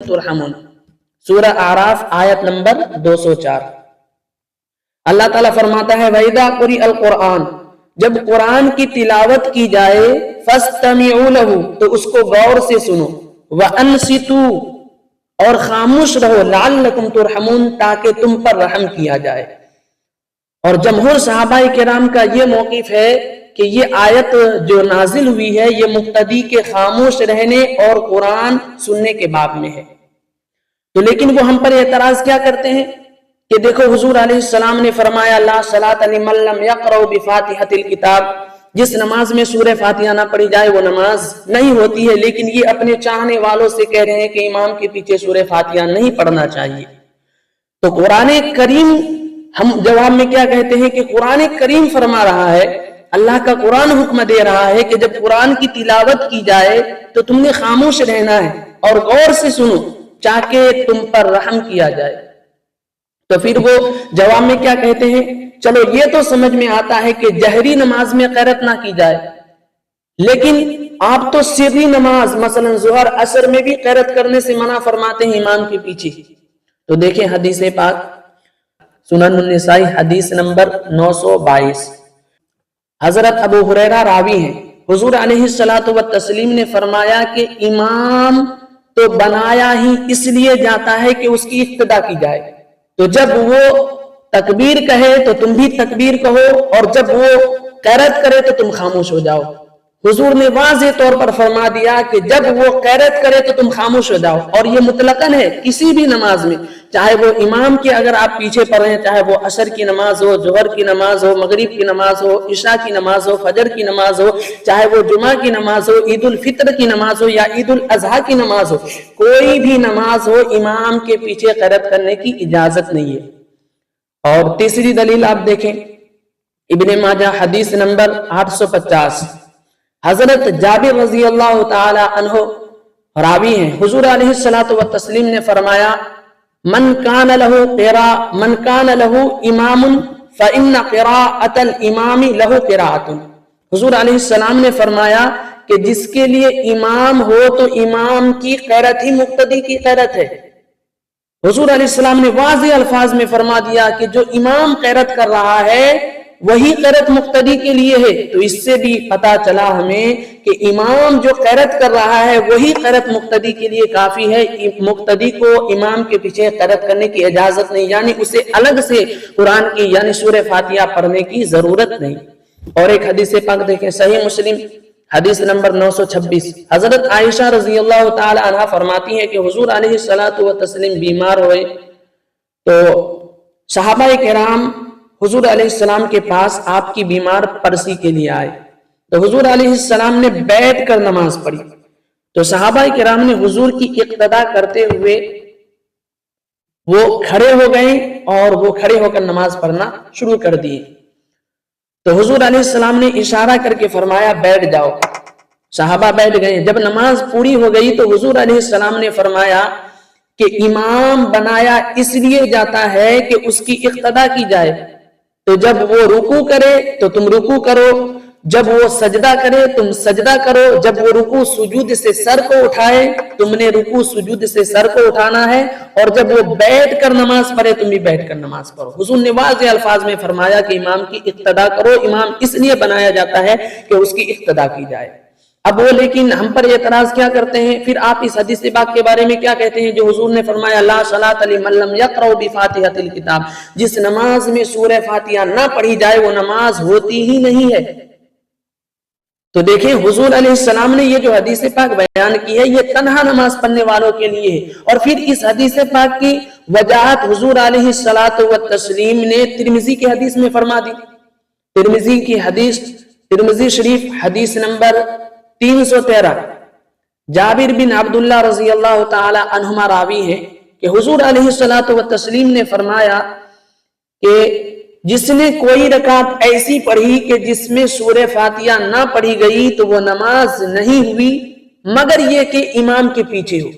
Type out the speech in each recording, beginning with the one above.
ترحمون، سورہ اعراف آیت نمبر 204۔ اللہ تعالیٰ فرماتا ہے وَإِذَا قُرِئَ الْقُرْآنُ، جب قرآن کی تلاوت کی جائے فَاسْتَمِعُوا لَهُ، تو اس کو غور سے سنو، وَأَنصِتُوا، اور خاموش رہو، لَعَلَّكُمْ تُرْحَمُونَ، تاکہ تم پر رحم کیا جائے۔ اور جمہور صحابہ کرام کا یہ موقف ہے کہ یہ آیت جو نازل ہوئی ہے یہ مقتدی کے خاموش رہنے اور قرآن سننے کے باب میں ہے۔ تو لیکن وہ ہم پر اعتراض کیا کرتے ہیں کہ دیکھو حضور علیہ السلام نے فرمایا لا صلاۃ لمن لم یقرأ بفاتحۃ الکتاب، جس نماز میں سورہ فاتحہ نہ پڑھی جائے وہ نماز نہیں ہوتی ہے، لیکن یہ اپنے چاہنے والوں سے کہہ رہے ہیں کہ امام کے پیچھے سورہ فاتحہ نہیں پڑھنا چاہیے۔ تو قرآن کریم، ہم جواب میں کیا کہتے ہیں کہ قرآن کریم فرما رہا ہے، اللہ کا قرآن حکم دے رہا ہے کہ جب قرآن کی تلاوت کی جائے تو تم نے خاموش رہنا ہے اور غور سے سنو تاکہ تم پر رحم کیا جائے۔ تو پھر وہ جواب میں کیا کہتے ہیں، چلو یہ تو سمجھ میں آتا ہے کہ جہری نماز میں قرأت نہ کی جائے، لیکن آپ تو سری نماز مثلا ظہر عصر میں بھی قرأت کرنے سے منع فرماتے ہیں امام کے پیچھے۔ تو دیکھیں حدیث پاک سنن النسائی حدیث نمبر 922، حضرت ابو ہریرہ راوی ہیں، حضور علیہ الصلوۃ والتسلیم نے فرمایا کہ امام تو بنایا ہی اس لیے جاتا ہے کہ اس کی اقتدا کی جائے، تو جب وہ تکبیر کہے تو تم بھی تکبیر کہو، اور جب وہ قرأت کرے تو تم خاموش ہو جاؤ۔ حضور نے واضح طور پر فرما دیا کہ جب وہ قرأت کرے تو تم خاموش ہو جاؤ، اور یہ مطلقاً ہے کسی بھی نماز میں، چاہے وہ امام کے اگر آپ پیچھے پڑھیں، چاہے وہ عصر کی نماز ہو، ظہر کی نماز ہو، مغرب کی نماز ہو، عشاء کی نماز ہو، فجر کی نماز ہو، چاہے وہ جمعہ کی نماز ہو، عید الفطر کی نماز ہو یا عید الاضحیٰ کی نماز ہو، کوئی بھی نماز ہو امام کے پیچھے قرأت کرنے کی اجازت نہیں ہے۔ اور تیسری دلیل آپ دیکھیں ابن ماجہ حدیث نمبر 850، حضرت جابر رضی اللہ تعالی عنہ راوی ہیں، حضور علیہ الصلوۃ والتسلیم نے فرمایا من کان لہ امام فإن قراءۃ الامام لہ قراءۃ، حضور علیہ السلام نے فرمایا کہ جس کے لیے امام ہو تو امام کی قرأت ہی مقتدی کی قرأت ہے۔ حضور علیہ السلام نے واضح الفاظ میں فرما دیا کہ جو امام قرأت کر رہا ہے وہی قرأت مقتدی کے لیے ہے۔ تو اس سے بھی پتا چلا ہمیں کہ امام جو قرأت کر رہا ہے وہی قرأت مقتدی کے لیے کافی ہے، مقتدی کو امام کے پیچھے قرأت کرنے کی اجازت نہیں، یعنی اسے الگ سے قرآن کی یعنی سورہ فاتحہ پڑھنے کی ضرورت نہیں۔ اور ایک حدیث پاک دیکھیں صحیح مسلم حدیث نمبر 926، حضرت عائشہ رضی اللہ تعالی عنہ فرماتی ہیں کہ حضور علیہ الصلوۃ والتسلیم بیمار ہوئے تو صحابہ کرام حضور علیہ السلام کے پاس آپ کی بیمار پرسی کے لیے آئے، تو حضور علیہ السلام نے بیٹھ کر نماز پڑھی، تو صحابہ کرام نے حضور کی اقتدا کرتے ہوئے وہ کھڑے ہو گئے اور وہ کھڑے ہو کر نماز پڑھنا شروع کر دیے۔ تو حضور علیہ السلام نے اشارہ کر کے فرمایا بیٹھ جاؤ، صحابہ بیٹھ گئے۔ جب نماز پوری ہو گئی تو حضور علیہ السلام نے فرمایا کہ امام بنایا اس لیے جاتا ہے کہ اس کی اقتدا کی جائے، تو جب وہ رکوع کرے تو تم رکوع کرو، جب وہ سجدہ کرے تم سجدہ کرو، جب وہ رکوع سجود سے سر کو اٹھائے تم نے رکوع سجود سے سر کو اٹھانا ہے، اور جب وہ بیٹھ کر نماز پڑھے تم بھی بیٹھ کر نماز پڑھو۔ حضور نے واضح الفاظ میں فرمایا کہ امام کی اقتدا کرو، امام اس لیے بنایا جاتا ہے کہ اس کی اقتدا کی جائے۔ اب وہ لیکن ہم پر اعتراض کیا کرتے ہیں، پھر آپ اس حدیث پاک کے بارے میں کیا کہتے ہیں جو حضور نے فرمایا لا صلاۃ لمن لم یقرأ بفاتحۃ الکتاب، جس نماز میں سورہ فاتحہ نہ پڑھی جائے وہ نماز ہوتی ہی نہیں ہے۔ تو دیکھیں حضور علیہ السلام نے یہ جو حدیث پاک بیان کی ہے یہ تنہا نماز پڑھنے والوں کے لیے ہے، اور پھر اس حدیث پاک کی وجاہت حضور علیہ الصلوۃ والتسلیم نے ترمذی کی حدیث میں فرما دی۔ ترمذی کی حدیث، ترمذی شریف حدیث نمبر 313، جابر بن عبداللہ رضی اللہ تعالی عنہما راوی ہیں کہ حضور علیہ الصلوۃ والتسلیم نے فرمایا کہ جس نے کوئی رکعت ایسی پڑھی کہ جس میں سورہ فاتحہ نہ پڑھی گئی تو وہ نماز نہیں ہوئی مگر یہ کہ امام کے پیچھے ہو،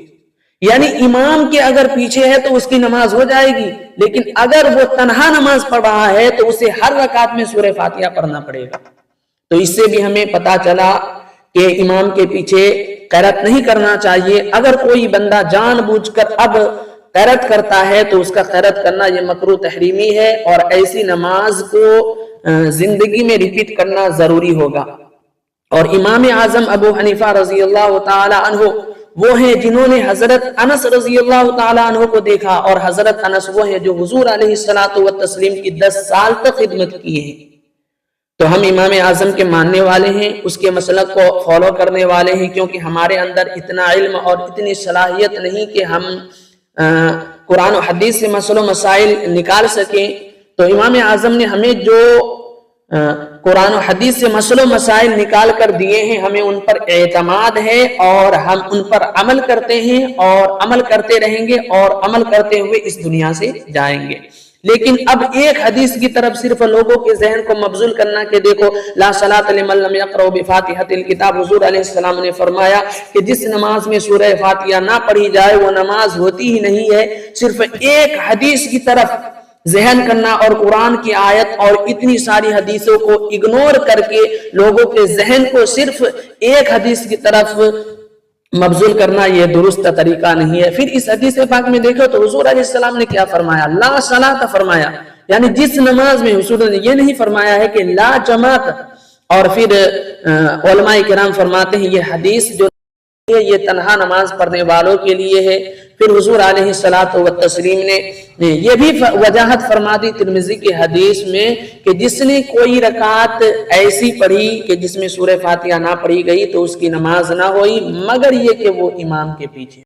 یعنی امام کے اگر پیچھے ہے تو اس کی نماز ہو جائے گی، لیکن اگر وہ تنہا نماز پڑھ رہا ہے تو اسے ہر رکعت میں سورہ فاتحہ پڑھنا پڑے گا۔ تو اس سے بھی ہمیں پتا چلا کہ امام کے پیچھے قیرت نہیں کرنا چاہیے. اگر کوئی بندہ جان بوجھ کر اب قیرت کرتا ہے تو اس کا قیرت کرنا یہ مکروہ تحریمی ہے، اور ایسی نماز کو زندگی میں ریپیٹ کرنا ضروری ہوگا. اور امام اعظم ابو حنیفہ رضی اللہ تعالی عنہ وہ ہیں جنہوں نے حضرت انس رضی اللہ تعالی عنہ کو دیکھا، اور حضرت انس وہ ہیں جو حضور علیہ الصلوۃ والتسلیم کی 10 سال تک خدمت کی ہے. تو ہم امام اعظم کے ماننے والے ہیں، اس کے مسلک کو فالو کرنے والے ہیں، کیونکہ ہمارے اندر اتنا علم اور اتنی صلاحیت نہیں کہ ہم قرآن و حدیث سے مسئلہ مسائل نکال سکیں. تو امام اعظم نے ہمیں جو قرآن و حدیث سے مسئلہ مسائل نکال کر دیے ہیں، ہمیں ان پر اعتماد ہے اور ہم ان پر عمل کرتے ہیں اور عمل کرتے رہیں گے اور عمل کرتے ہوئے اس دنیا سے جائیں گے. لیکن اب ایک حدیث کی طرف صرف لوگوں کے ذہن کو مبذول کرنا کہ دیکھو لا صلاۃ لمن لم یقرأ بفاتحۃ الکتاب، حضور علیہ السلام نے فرمایا کہ جس نماز میں سورہ فاتحہ نہ پڑھی جائے وہ نماز ہوتی ہی نہیں ہے. صرف ایک حدیث کی طرف ذہن کرنا اور قرآن کی آیت اور اتنی ساری حدیثوں کو اگنور کر کے لوگوں کے ذہن کو صرف ایک حدیث کی طرف مبذول کرنا یہ درست طریقہ نہیں ہے. پھر اس حدیث پاک میں دیکھو تو حضور علیہ السلام نے کیا فرمایا؟ لا صلاۃ فرمایا، یعنی جس نماز میں حضور نے یہ نہیں فرمایا ہے کہ لا جماعت. اور پھر علماء کرام فرماتے ہیں یہ حدیث جو ہے یہ تنہا نماز پڑھنے والوں کے لیے ہے. پھر حضور علیہ الصلوۃ والتسلیم نے یہ بھی وضاحت فرما دی ترمذی کی حدیث میں کہ جس نے کوئی رکعت ایسی پڑھی کہ جس میں سورہ فاتحہ نہ پڑھی گئی تو اس کی نماز نہ ہوئی مگر یہ کہ وہ امام کے پیچھے